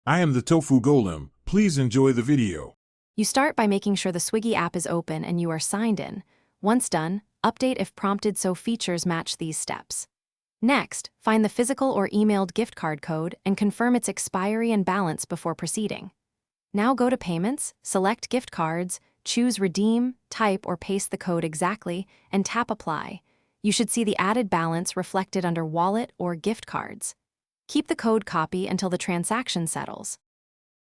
I am the Tofu Golem. Please enjoy the video. You start by making sure the Swiggy app is open and you are signed in. Once done, update if prompted so features match these steps. Next, find the physical or emailed gift card code and confirm its expiry and balance before proceeding. Now go to Payments, select Gift Cards, choose Redeem, type or paste the code exactly, and tap Apply. You should see the added balance reflected under Wallet or Gift Cards. Keep the code copy until the transaction settles.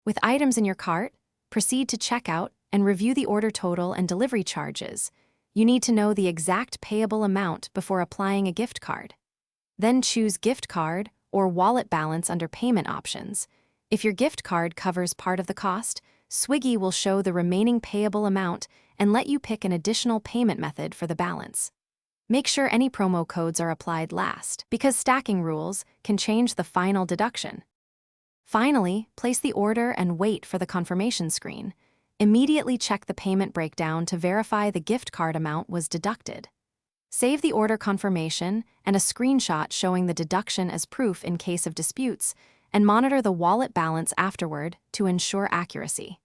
With items in your cart, proceed to checkout and review the order total and delivery charges. You need to know the exact payable amount before applying a gift card. Then choose Gift Card or Wallet Balance under Payment Options. If your gift card covers part of the cost, Swiggy will show the remaining payable amount and let you pick an additional payment method for the balance. Make sure any promo codes are applied last, because stacking rules can change the final deduction. Finally, place the order and wait for the confirmation screen. Immediately check the payment breakdown to verify the gift card amount was deducted. Save the order confirmation and a screenshot showing the deduction as proof in case of disputes, and monitor the wallet balance afterward to ensure accuracy.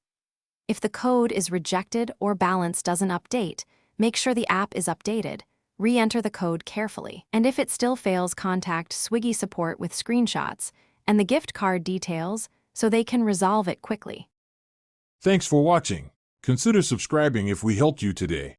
If the code is rejected or balance doesn't update, make sure the app is updated. Re-enter the code carefully, and if it still fails, contact Swiggy support with screenshots and the gift card details so they can resolve it quickly. Thanks for watching. Consider subscribing if we helped you today.